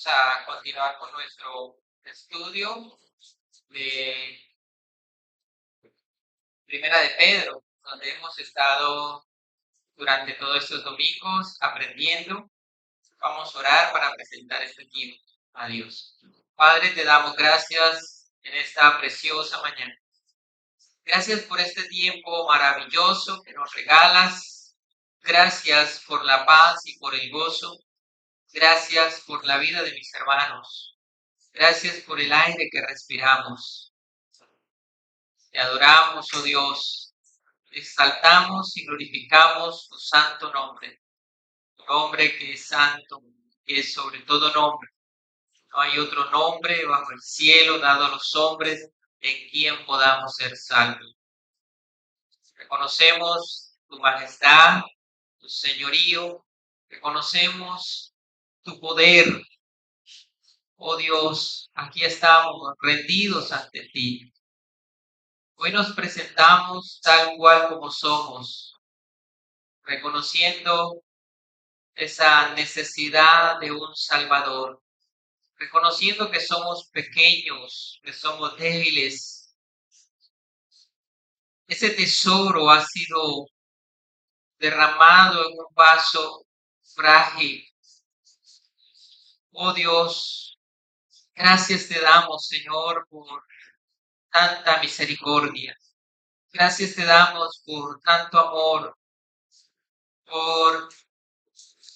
Vamos a continuar con nuestro estudio de Primera de Pedro, donde hemos estado durante todos estos domingos aprendiendo. Vamos a orar para presentar este tiempo a Dios. Padre, te damos gracias en esta preciosa mañana. Gracias por este tiempo maravilloso que nos regalas. Gracias por la paz y por el gozo. Gracias por la vida de mis hermanos. Gracias por el aire que respiramos. Te adoramos, oh Dios. Exaltamos y glorificamos tu santo nombre. Tu nombre que es santo, que es sobre todo nombre. No hay otro nombre bajo el cielo dado a los hombres en quien podamos ser salvos. Reconocemos tu majestad, tu señorío. Reconocemos tu poder. Oh Dios, aquí estamos rendidos ante ti. Hoy nos presentamos tal cual como somos, reconociendo esa necesidad de un Salvador, reconociendo que somos pequeños, que somos débiles. Ese tesoro ha sido derramado en un vaso frágil. Oh Dios, gracias te damos, Señor, por tanta misericordia. Gracias te damos por tanto amor, por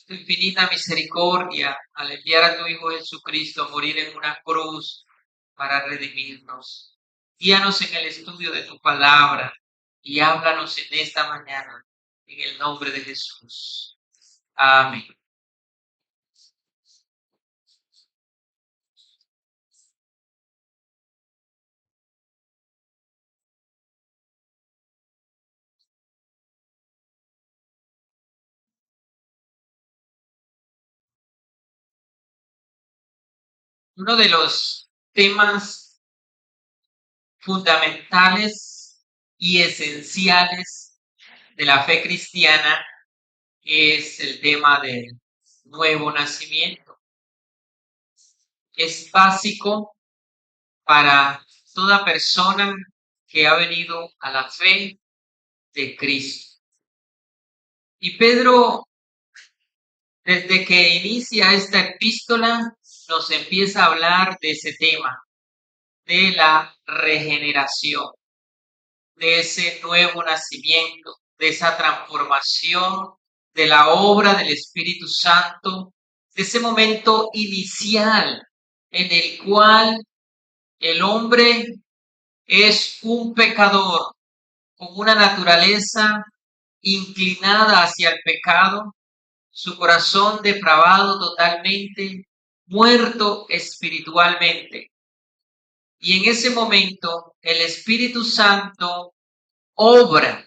tu infinita misericordia al enviar a tu Hijo Jesucristo a morir en una cruz para redimirnos. Guíanos en el estudio de tu palabra y háblanos en esta mañana en el nombre de Jesús. Amén. Uno de los temas fundamentales y esenciales de la fe cristiana es el tema del nuevo nacimiento. Es básico para toda persona que ha venido a la fe de Cristo. Y Pedro, desde que inicia esta epístola, nos empieza a hablar de ese tema, de la regeneración, de ese nuevo nacimiento, de esa transformación, de la obra del Espíritu Santo, de ese momento inicial en el cual el hombre es un pecador con una naturaleza inclinada hacia el pecado, su corazón depravado totalmente, muerto espiritualmente. Y en ese momento el Espíritu Santo obra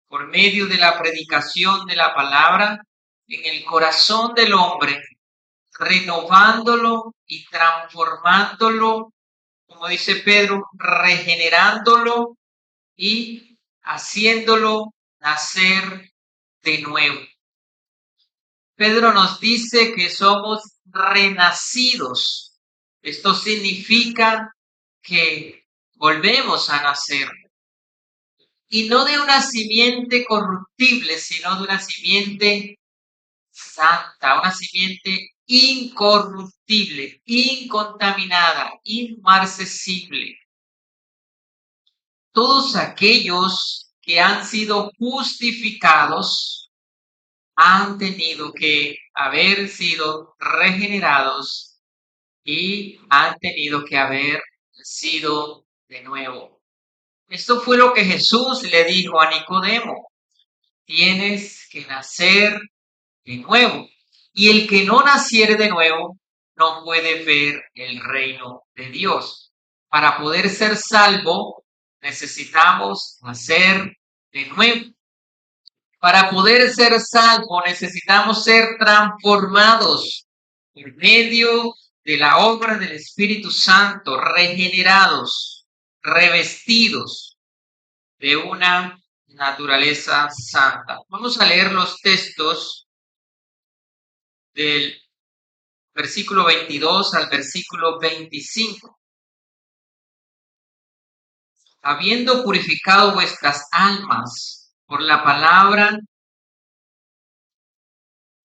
por medio de la predicación de la palabra en el corazón del hombre, renovándolo y transformándolo, como dice Pedro, regenerándolo y haciéndolo nacer de nuevo. Pedro nos dice que somos renacidos. Esto significa que volvemos a nacer. Y no de una simiente corruptible, sino de una simiente santa, una simiente incorruptible, incontaminada, inmarcesible. Todos aquellos que han sido justificados han tenido que haber sido regenerados y han tenido que haber nacido de nuevo. Esto fue lo que Jesús le dijo a Nicodemo: tienes que nacer de nuevo. Y el que no naciere de nuevo no puede ver el reino de Dios. Para poder ser salvo necesitamos nacer de nuevo. Para poder ser salvo necesitamos ser transformados por medio de la obra del Espíritu Santo, regenerados, revestidos de una naturaleza santa. Vamos a leer los textos del versículo 22 al versículo 25. Habiendo purificado vuestras almas por la palabra,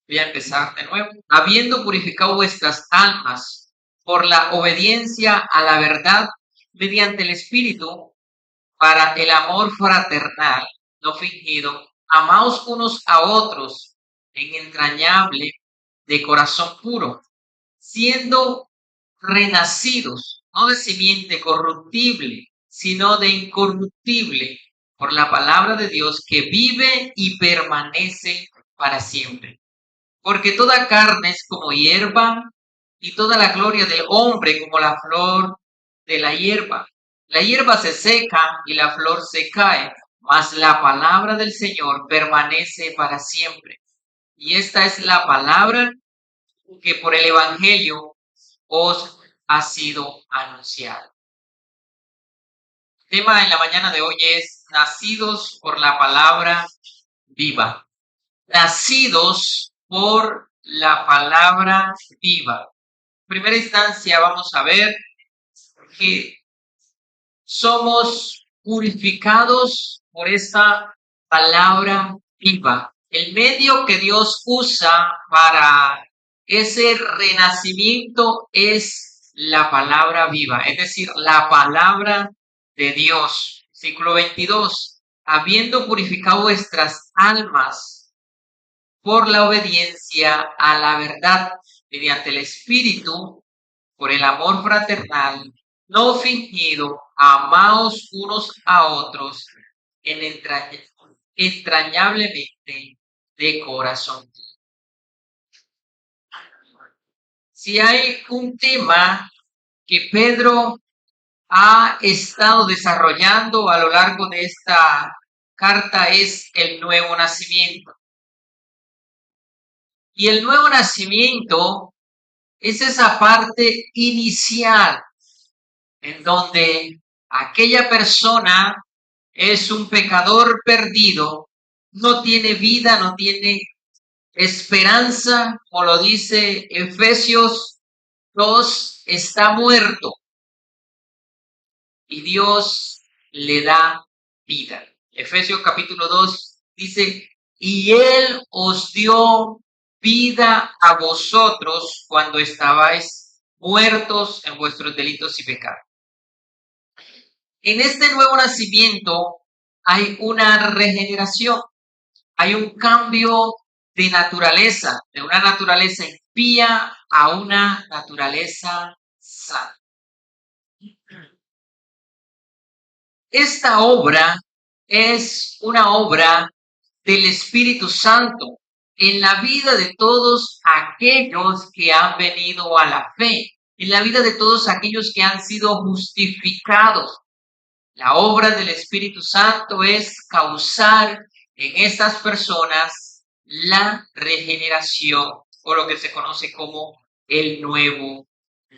voy a empezar de nuevo, habiendo purificado vuestras almas por la obediencia a la verdad mediante el Espíritu, para el amor fraternal, no fingido, amaos unos a otros en entrañable de corazón puro, siendo renacidos, no de simiente corruptible, sino de incorruptible, por la palabra de Dios que vive y permanece para siempre. Porque toda carne es como hierba, y toda la gloria del hombre como la flor de la hierba. La hierba se seca y la flor se cae, mas la palabra del Señor permanece para siempre. Y esta es la palabra que por el Evangelio os ha sido anunciado. El tema en la mañana de hoy es nacidos por la palabra viva. Nacidos por la palabra viva. En primera instancia vamos a ver que somos purificados por esta palabra viva. El medio que Dios usa para ese renacimiento es la palabra viva, es decir, la palabra de Dios. Versículo 22. Habiendo purificado vuestras almas por la obediencia a la verdad mediante el Espíritu, por el amor fraternal, no fingido, amaos unos a otros entrañablemente de corazón. Si hay un tema que Pedro ha estado desarrollando a lo largo de esta carta es el nuevo nacimiento. Y el nuevo nacimiento es esa parte inicial en donde aquella persona es un pecador perdido, no tiene vida, no tiene esperanza, como lo dice Efesios 2, está muerto y Dios le da vida. Efesios capítulo 2 dice, y Él os dio vida a vosotros cuando estabais muertos en vuestros delitos y pecados. En este nuevo nacimiento hay una regeneración, hay un cambio de naturaleza, de una naturaleza impía a una naturaleza santa. Esta obra es una obra del Espíritu Santo en la vida de todos aquellos que han venido a la fe, en la vida de todos aquellos que han sido justificados. La obra del Espíritu Santo es causar en estas personas la regeneración, o lo que se conoce como el nuevo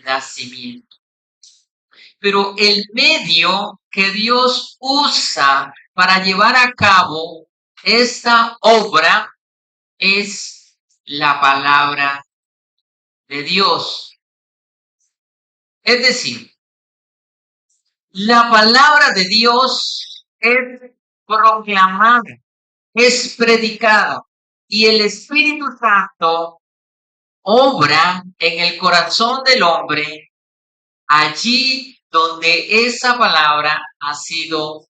nacimiento. Pero el medio que Dios usa para llevar a cabo esta obra es la palabra de Dios. Es decir, la palabra de Dios es proclamada, es predicada y el Espíritu Santo obra en el corazón del hombre allí donde esa palabra ha sido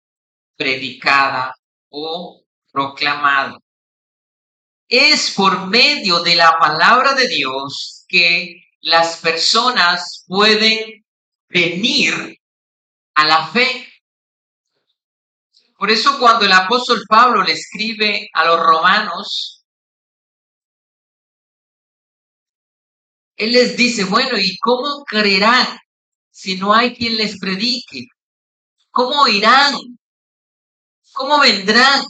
predicada o proclamada. Es por medio de la palabra de Dios que las personas pueden venir a la fe. Por eso cuando el apóstol Pablo le escribe a los romanos, él les dice, bueno, ¿y cómo creerán si no hay quien les predique? ¿Cómo irán? ¿Cómo vendrán?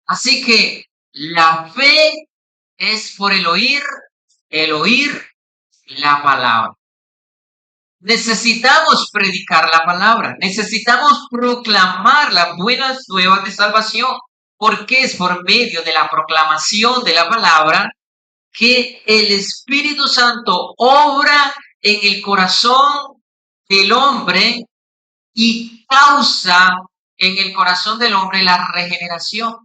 Así que la fe es por el oír la palabra. Necesitamos predicar la palabra, necesitamos proclamar las buenas nuevas de salvación, porque es por medio de la proclamación de la palabra que el Espíritu Santo obra en el corazón del hombre y causa en el corazón del hombre la regeneración.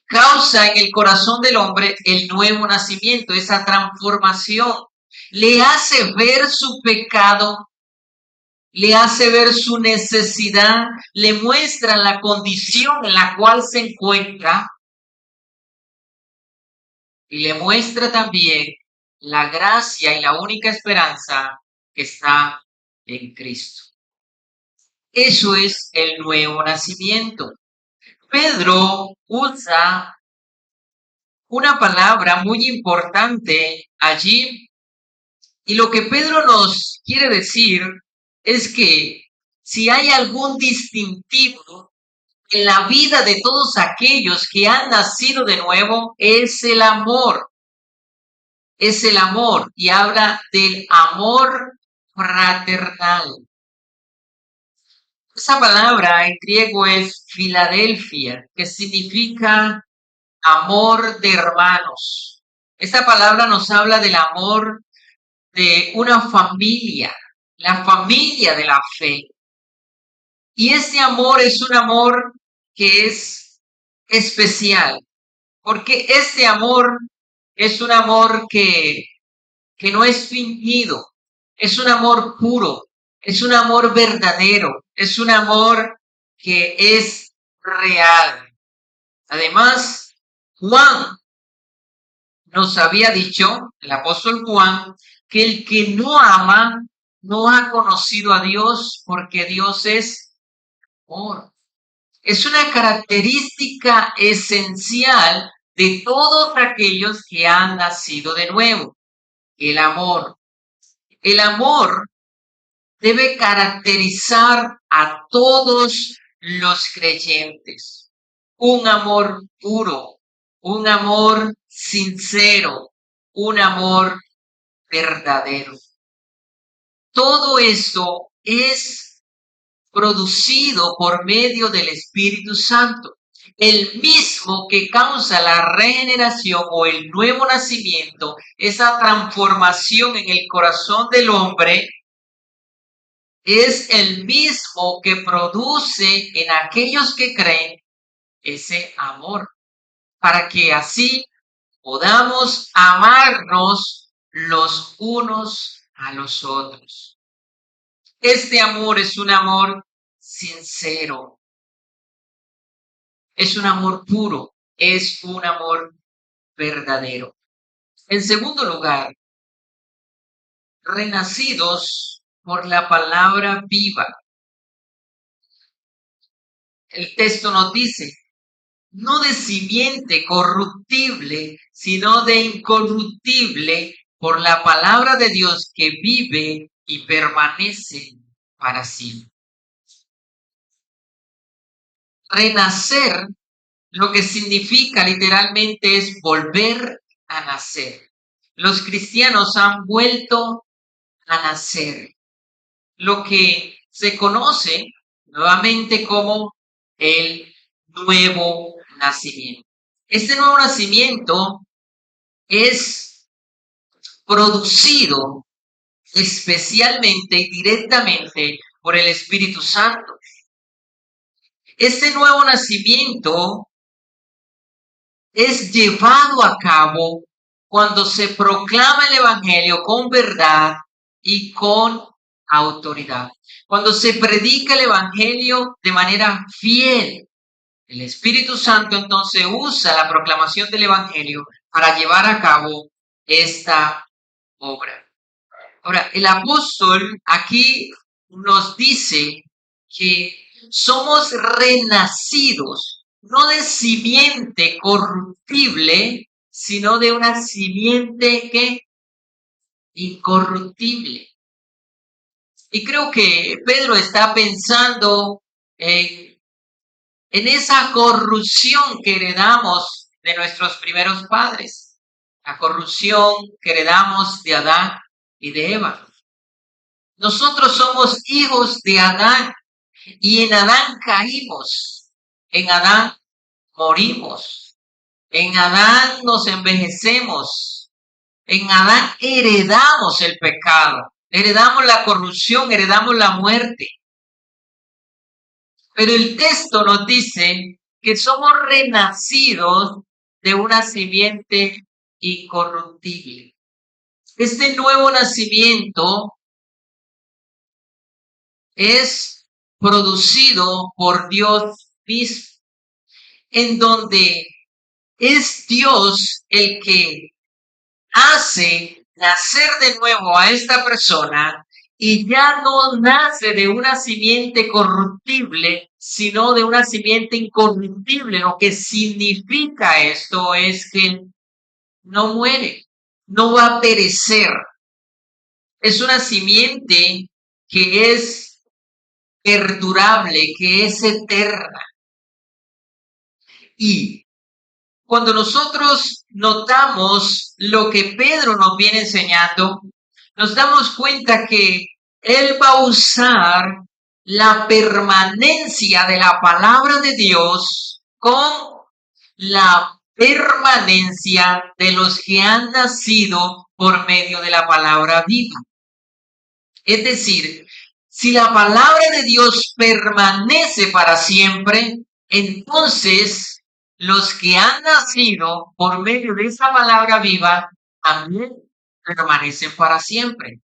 Causa en el corazón del hombre el nuevo nacimiento, esa transformación. Le hace ver su pecado, le hace ver su necesidad, le muestra la condición en la cual se encuentra y le muestra también la gracia y la única esperanza que está en Cristo. Eso es el nuevo nacimiento. Pedro usa una palabra muy importante allí y lo que Pedro nos quiere decir es que si hay algún distintivo en la vida de todos aquellos que han nacido de nuevo, es el amor. Es el amor y habla del amor fraternal. Esa palabra en griego es Filadelfia, que significa amor de hermanos. Esta palabra nos habla del amor de una familia, la familia de la fe. Y ese amor es un amor que es especial, porque ese amor es un amor que no es fingido, es un amor puro, es un amor verdadero, es un amor que es real. Además, Juan nos había dicho, el apóstol Juan, que el que no ama no ha conocido a Dios porque Dios es amor. Es una característica esencial de todos aquellos que han nacido de nuevo, el amor. El amor debe caracterizar a todos los creyentes. Un amor puro, un amor sincero, un amor verdadero. Todo esto es producido por medio del Espíritu Santo, el mismo que causa la regeneración o el nuevo nacimiento, esa transformación en el corazón del hombre, es el mismo que produce en aquellos que creen ese amor, para que así podamos amarnos los unos a los otros. Este amor es un amor sincero, es un amor puro, es un amor verdadero. En segundo lugar, renacidos por la palabra viva. El texto nos dice, no de simiente corruptible, sino de incorruptible por la palabra de Dios que vive y permanece para siempre. Renacer, lo que significa literalmente es volver a nacer. Los cristianos han vuelto a nacer, lo que se conoce nuevamente como el nuevo nacimiento. Este nuevo nacimiento es producido especialmente y directamente por el Espíritu Santo. Este nuevo nacimiento es llevado a cabo cuando se proclama el Evangelio con verdad y con autoridad. Cuando se predica el Evangelio de manera fiel, el Espíritu Santo entonces usa la proclamación del Evangelio para llevar a cabo esta obra. Ahora, el apóstol aquí nos dice que somos renacidos, no de simiente corruptible, sino de una simiente que incorruptible. Y creo que Pedro está pensando en esa corrupción que heredamos de nuestros primeros padres, la corrupción que heredamos de Adán y de Eva. Nosotros somos hijos de Adán y en Adán caímos, en Adán morimos. En Adán nos envejecemos. En Adán heredamos el pecado, heredamos la corrupción, heredamos la muerte. Pero el texto nos dice que somos renacidos de una simiente incorruptible. Este nuevo nacimiento es producido por Dios mismo, en donde es Dios el que hace nacer de nuevo a esta persona y ya no nace de una simiente corruptible, sino de una simiente incorruptible. Lo que significa esto es que no muere, no va a perecer. Es una simiente que es perdurable, que es eterna. Y cuando nosotros notamos lo que Pedro nos viene enseñando, nos damos cuenta que él va a usar la permanencia de la palabra de Dios con la permanencia de los que han nacido por medio de la palabra viva. Es decir, si la palabra de Dios permanece para siempre, entonces los que han nacido por medio de esa palabra viva también permanecen para siempre.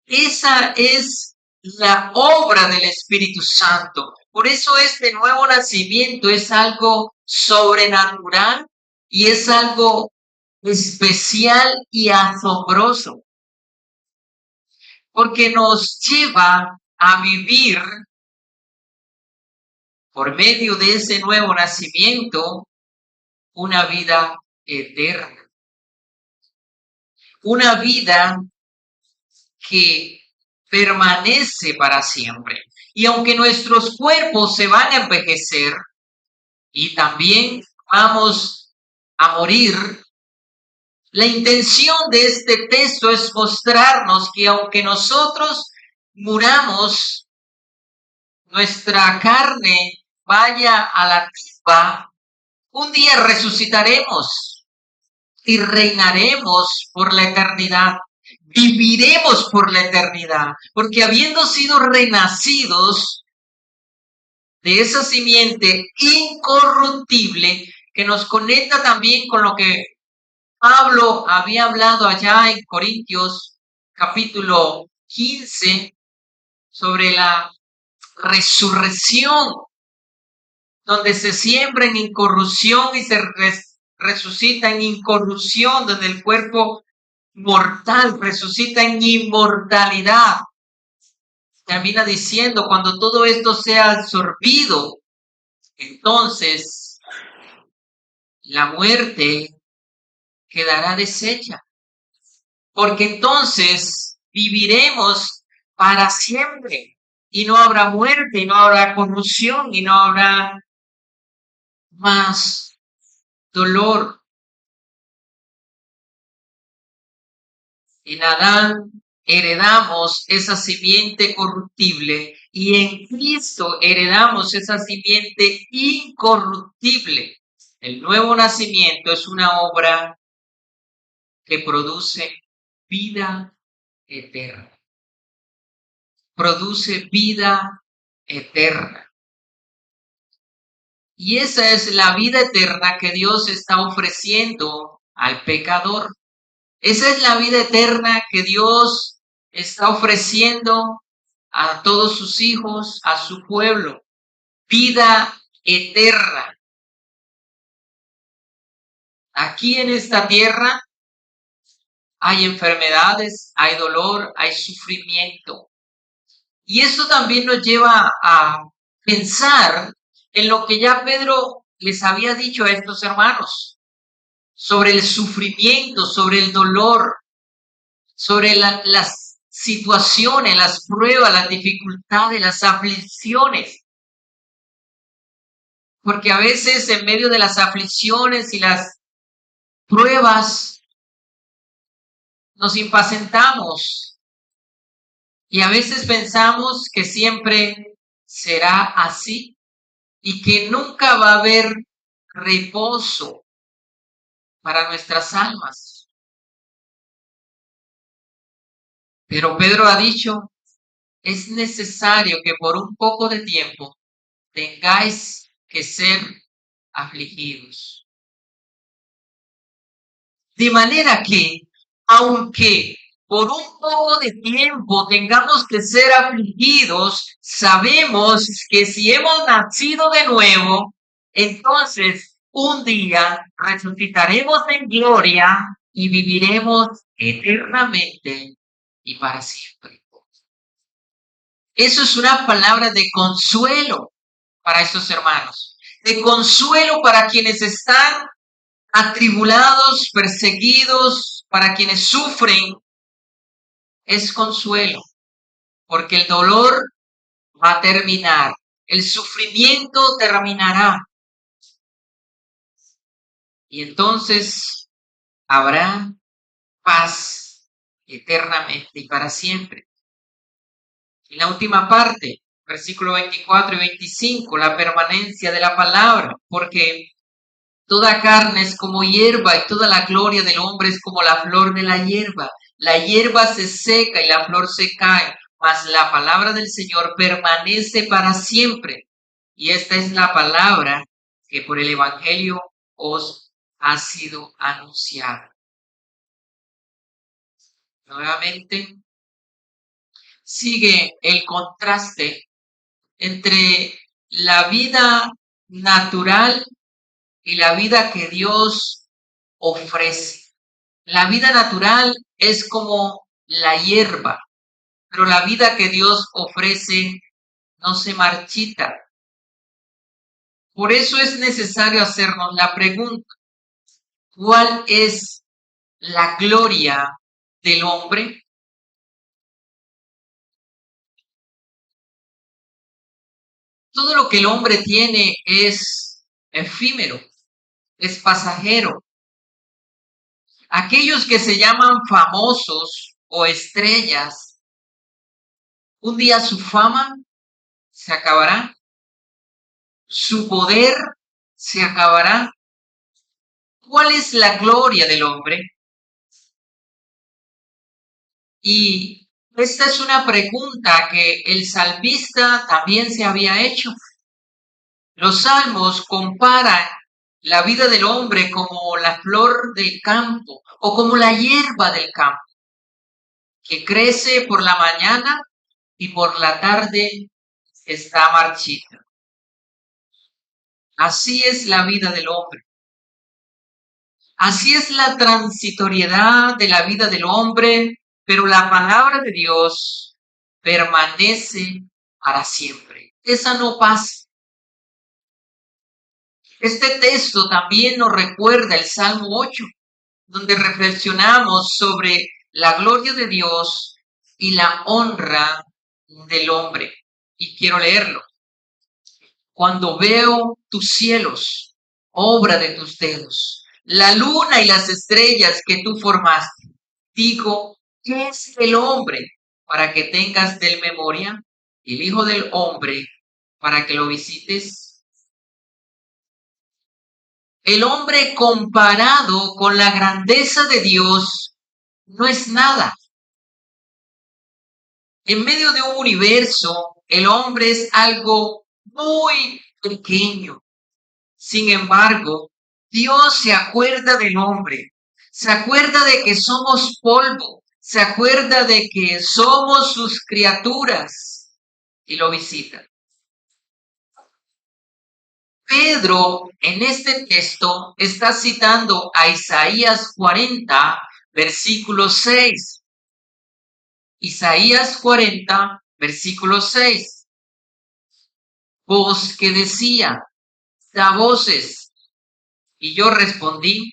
Esa es la obra del Espíritu Santo. Por eso este nuevo nacimiento es algo sobrenatural y es algo especial y asombroso, porque nos lleva a vivir por medio de ese nuevo nacimiento una vida eterna, una vida que permanece para siempre. Y aunque nuestros cuerpos se van a envejecer y también vamos a morir, la intención de este texto es mostrarnos que aunque nosotros muramos, nuestra carne vaya a la tumba, un día resucitaremos y reinaremos por la eternidad. Viviremos por la eternidad, porque habiendo sido renacidos de esa simiente incorruptible que nos conecta también con lo que Pablo había hablado allá en Corintios capítulo 15 sobre la resurrección, donde se siembra en incorrupción y se resucita en incorrupción, donde el cuerpo mortal resucita en inmortalidad. Termina diciendo, cuando todo esto sea absorbido, entonces la muerte quedará deshecha, porque entonces viviremos para siempre y no habrá muerte, y no habrá corrupción, y no habrá más dolor. En Adán heredamos esa simiente corruptible y en Cristo heredamos esa simiente incorruptible. El nuevo nacimiento es una obra que produce vida eterna. Produce vida eterna. Y esa es la vida eterna que Dios está ofreciendo al pecador. Esa es la vida eterna que Dios está ofreciendo a todos sus hijos, a su pueblo. Vida eterna. Aquí en esta tierra hay enfermedades, hay dolor, hay sufrimiento. Y esto también nos lleva a pensar en lo que ya Pedro les había dicho a estos hermanos, sobre el sufrimiento, sobre el dolor, sobre las situaciones, las pruebas, las dificultades, las aflicciones. Porque a veces en medio de las aflicciones y las pruebas nos impacientamos y a veces pensamos que siempre será así y que nunca va a haber reposo para nuestras almas. Pero Pedro ha dicho, es necesario que por un poco de tiempo tengáis que ser afligidos. De manera que, aunque por un poco de tiempo tengamos que ser afligidos, sabemos que si hemos nacido de nuevo, entonces un día resucitaremos en gloria y viviremos eternamente y para siempre. Eso es una palabra de consuelo para estos hermanos, de consuelo para quienes están atribulados, perseguidos, para quienes sufren, es consuelo, porque el dolor va a terminar, el sufrimiento terminará, y entonces habrá paz eternamente y para siempre. En la última parte, versículo 24 y 25, la permanencia de la palabra, porque toda carne es como hierba y toda la gloria del hombre es como la flor de la hierba. La hierba se seca y la flor se cae, mas la palabra del Señor permanece para siempre. Y esta es la palabra que por el Evangelio os ha sido anunciada. Nuevamente, sigue el contraste entre la vida natural y la vida que Dios ofrece. La vida natural es como la hierba, pero la vida que Dios ofrece no se marchita. Por eso es necesario hacernos la pregunta, ¿cuál es la gloria del hombre? Todo lo que el hombre tiene es efímero, es pasajero. Aquellos que se llaman famosos o estrellas, un día su fama se acabará, su poder se acabará. ¿Cuál es la gloria del hombre? Y esta es una pregunta que el salmista también se había hecho. Los salmos comparan la vida del hombre como la flor del campo o como la hierba del campo, que crece por la mañana y por la tarde está marchita. Así es la vida del hombre. Así es la transitoriedad de la vida del hombre, pero la palabra de Dios permanece para siempre. Esa no pasa. Este texto también nos recuerda el Salmo 8, donde reflexionamos sobre la gloria de Dios y la honra del hombre. Y quiero leerlo. Cuando veo tus cielos, obra de tus dedos, la luna y las estrellas que tú formaste, digo, ¿qué es el hombre para que tengas de él memoria? El hijo del hombre para que lo visites. El hombre comparado con la grandeza de Dios no es nada. En medio de un universo, el hombre es algo muy pequeño. Sin embargo, Dios se acuerda del hombre, se acuerda de que somos polvo, se acuerda de que somos sus criaturas y lo visita. Pedro en este texto está citando a Isaías 40, versículo 6. Isaías 40, versículo 6. Voz que decía, da voces. Y yo respondí,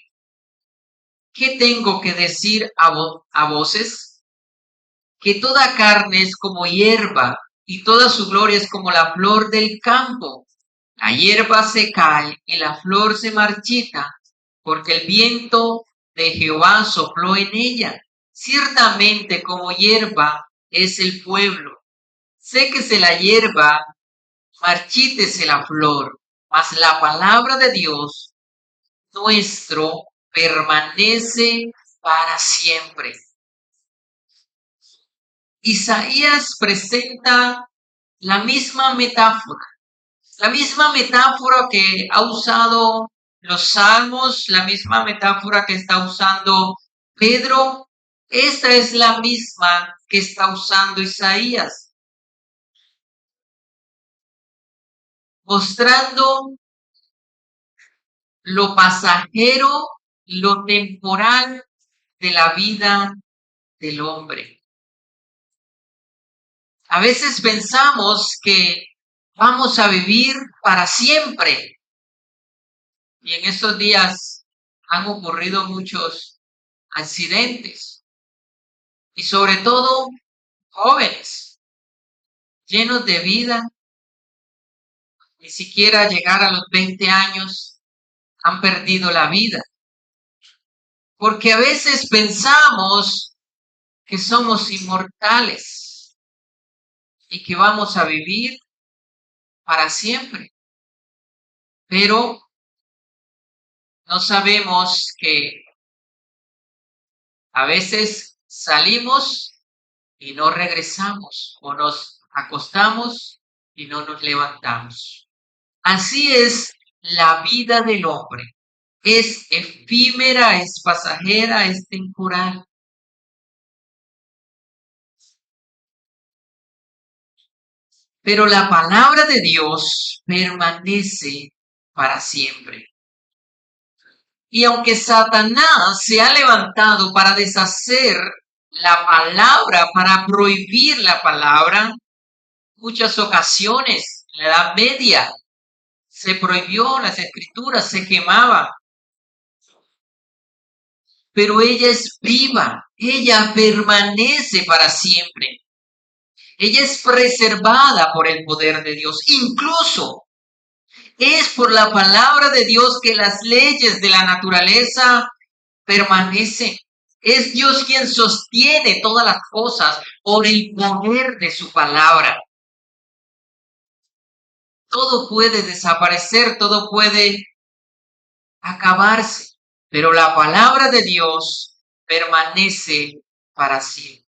¿qué tengo que decir a voces? Que toda carne es como hierba y toda su gloria es como la flor del campo. La hierba se cae y la flor se marchita, porque el viento de Jehová sopló en ella. Ciertamente como hierba es el pueblo. Séquese la hierba, marchítese la flor, mas la palabra de Dios nuestro permanece para siempre. Isaías presenta la misma metáfora que ha usado los salmos, la misma metáfora que está usando Pedro. Esta es la misma que está usando Isaías, mostrando lo pasajero, lo temporal de la vida del hombre. A veces pensamos que vamos a vivir para siempre. Y en estos días han ocurrido muchos accidentes. Y sobre todo jóvenes, llenos de vida, ni siquiera llegar a los 20 años, han perdido la vida. Porque a veces pensamos que somos inmortales y que vamos a vivir para siempre. Pero no sabemos que a veces salimos y no regresamos, o nos acostamos y no nos levantamos. Así es la vida del hombre. Es efímera, es pasajera, es temporal. Pero la palabra de Dios permanece para siempre. Y aunque Satanás se ha levantado para deshacer la palabra, para prohibir la palabra, muchas ocasiones, en la Edad Media, se prohibió las escrituras, se quemaba. Pero ella es viva, ella permanece para siempre. Ella es preservada por el poder de Dios. Incluso es por la palabra de Dios que las leyes de la naturaleza permanecen. Es Dios quien sostiene todas las cosas por el poder de su palabra. Todo puede desaparecer, todo puede acabarse, pero la palabra de Dios permanece para siempre.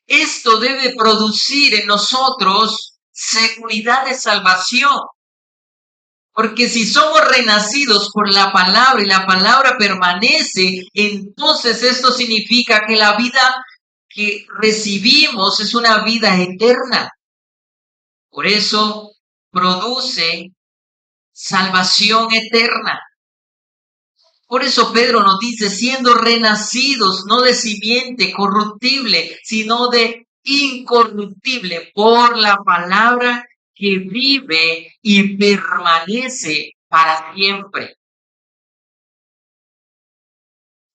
Esto debe producir en nosotros seguridad de salvación. Porque si somos renacidos por la palabra y la palabra permanece, entonces esto significa que la vida que recibimos es una vida eterna. Por eso produce salvación eterna. Por eso Pedro nos dice, siendo renacidos, no de simiente corruptible, sino de incorruptible, por la palabra que vive y permanece para siempre.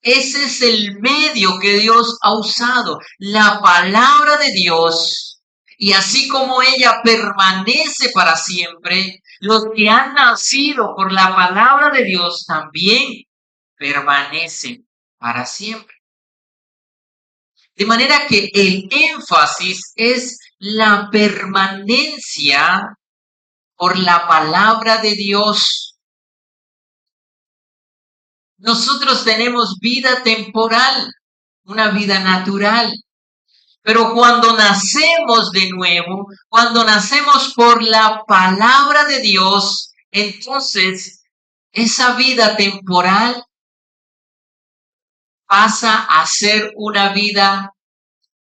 Ese es el medio que Dios ha usado, la palabra de Dios. Y así como ella permanece para siempre, los que han nacido por la palabra de Dios también permanecen para siempre. De manera que el énfasis es la permanencia por la palabra de Dios. Nosotros tenemos vida temporal, una vida natural, pero cuando nacemos de nuevo, cuando nacemos por la palabra de Dios, entonces esa vida temporal pasa a ser una vida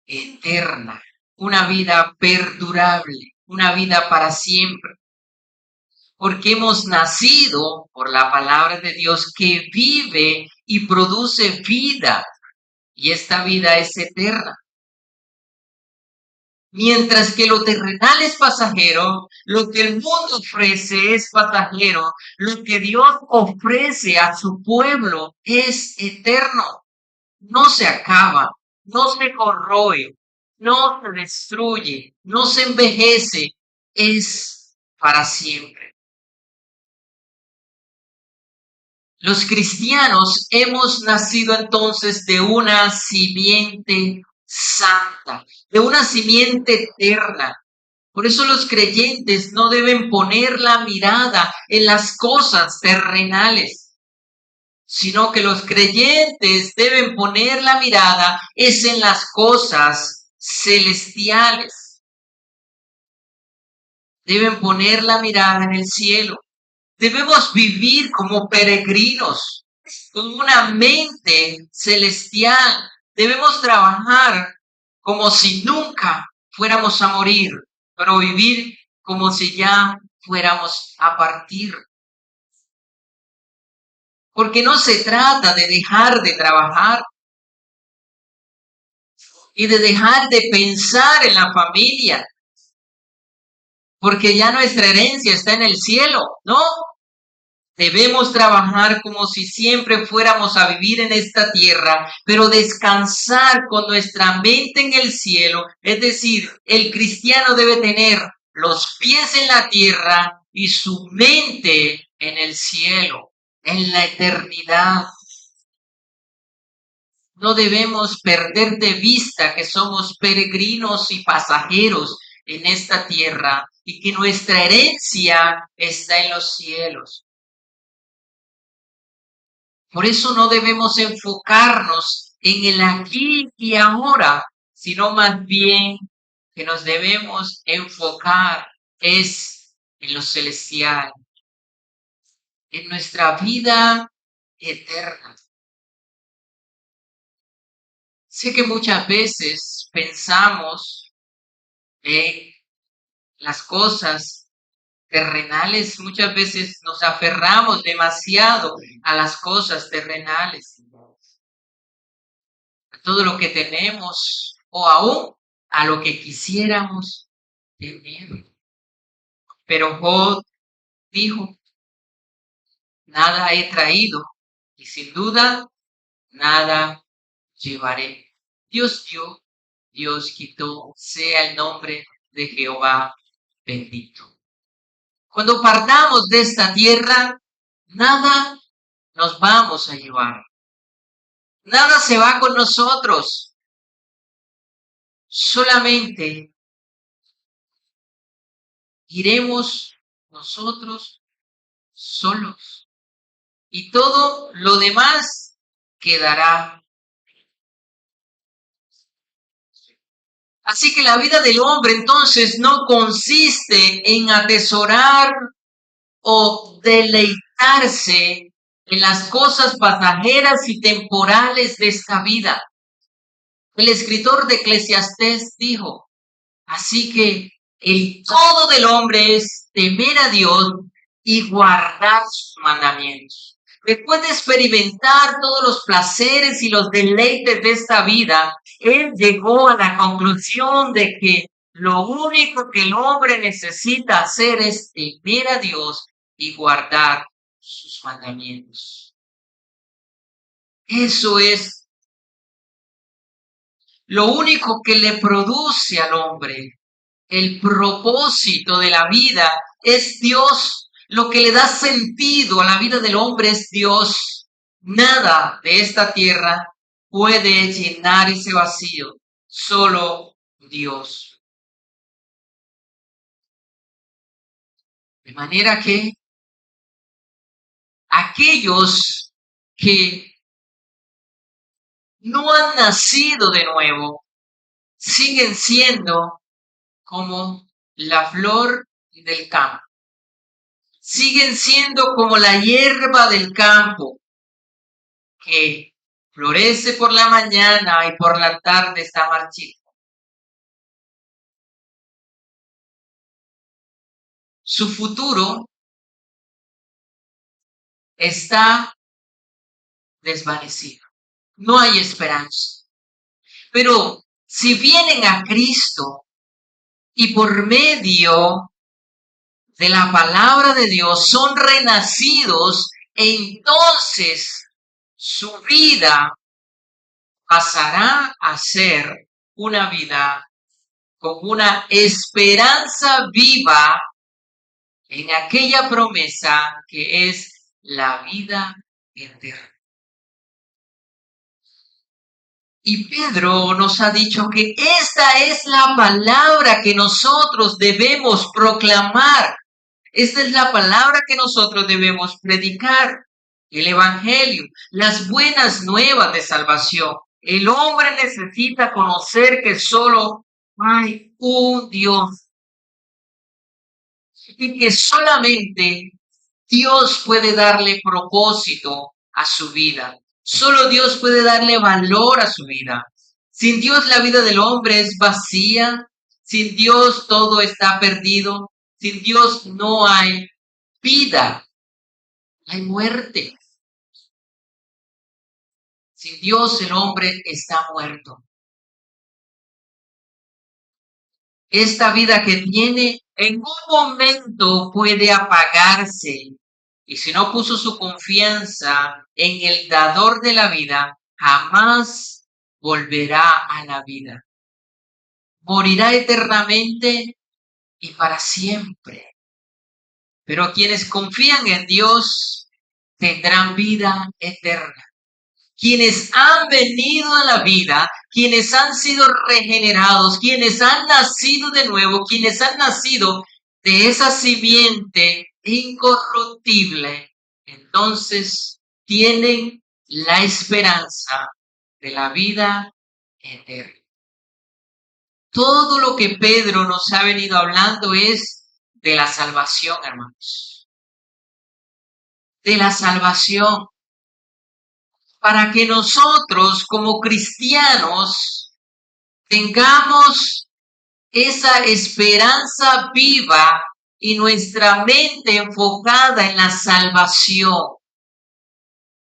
eterna, una vida perdurable, una vida para siempre. Porque hemos nacido por la palabra de Dios que vive y produce vida, y esta vida es eterna. Mientras que lo terrenal es pasajero, lo que el mundo ofrece es pasajero, lo que Dios ofrece a su pueblo es eterno. No se acaba, no se corroe, no se destruye, no se envejece, es para siempre. Los cristianos hemos nacido entonces de una simiente santa, de una simiente eterna. Por eso los creyentes no deben poner la mirada en las cosas terrenales, sino que los creyentes deben poner la mirada es en las cosas celestiales. Deben poner la mirada en el cielo. Debemos vivir como peregrinos, con una mente celestial. Debemos trabajar como si nunca fuéramos a morir, pero vivir como si ya fuéramos a partir. Porque no se trata de dejar de trabajar y de dejar de pensar en la familia, porque ya nuestra herencia está en el cielo, ¿no? Debemos trabajar como si siempre fuéramos a vivir en esta tierra, pero descansar con nuestra mente en el cielo. Es decir, el cristiano debe tener los pies en la tierra y su mente en el cielo, en la eternidad. No debemos perder de vista que somos peregrinos y pasajeros en esta tierra y que nuestra herencia está en los cielos. Por eso no debemos enfocarnos en el aquí y ahora, sino más bien que nos debemos enfocar es en lo celestial, en nuestra vida eterna. Sé que muchas veces pensamos en las cosas terrenales, muchas veces nos aferramos demasiado a las cosas terrenales, a todo lo que tenemos o aún a lo que quisiéramos tener. Pero Job dijo, nada he traído y sin duda nada llevaré. Dios dio, Dios quitó, sea el nombre de Jehová bendito. Cuando partamos de esta tierra, nada nos vamos a llevar. Nada se va con nosotros. Solamente iremos nosotros solos. Y todo lo demás quedará. Así que la vida del hombre entonces no consiste en atesorar o deleitarse en las cosas pasajeras y temporales de esta vida. El escritor de Eclesiastés dijo, así que el todo del hombre es temer a Dios y guardar sus mandamientos. Después de experimentar todos los placeres y los deleites de esta vida, él llegó a la conclusión de que lo único que el hombre necesita hacer es temer a Dios y guardar sus mandamientos. Eso es lo único que le produce al hombre. El propósito de la vida es Dios. Lo que le da sentido a la vida del hombre es Dios. Nada de esta tierra puede llenar ese vacío. Solo Dios. De manera que aquellos que no han nacido de nuevo siguen siendo como la flor del campo. Siguen siendo como la hierba del campo que florece por la mañana y por la tarde está marchita. Su futuro está desvanecido. No hay esperanza. Pero si vienen a Cristo y por medio de la palabra de Dios son renacidos, entonces su vida pasará a ser una vida con una esperanza viva en aquella promesa que es la vida eterna. Y Pedro nos ha dicho que esta es la palabra que nosotros debemos proclamar. Esta es la palabra que nosotros debemos predicar. El Evangelio, las buenas nuevas de salvación. El hombre necesita conocer que solo hay un Dios y que solamente Dios puede darle propósito a su vida. Solo Dios puede darle valor a su vida. Sin Dios la vida del hombre es vacía. Sin Dios todo está perdido. Sin Dios no hay vida, hay muerte. Sin Dios el hombre está muerto. Esta vida que tiene en un momento puede apagarse. Y si no puso su confianza en el dador de la vida, jamás volverá a la vida. Morirá eternamente y para siempre. Pero quienes confían en Dios tendrán vida eterna. Quienes han venido a la vida, quienes han sido regenerados, quienes han nacido de nuevo, quienes han nacido de esa simiente incorruptible, entonces tienen la esperanza de la vida eterna. Todo lo que Pedro nos ha venido hablando es de la salvación, hermanos. De la salvación. Para que nosotros como cristianos tengamos esa esperanza viva y nuestra mente enfocada en la salvación,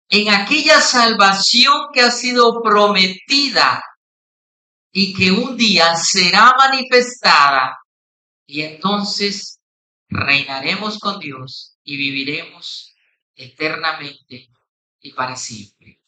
en aquella salvación que ha sido prometida y que un día será manifestada, y entonces reinaremos con Dios y viviremos eternamente y para siempre.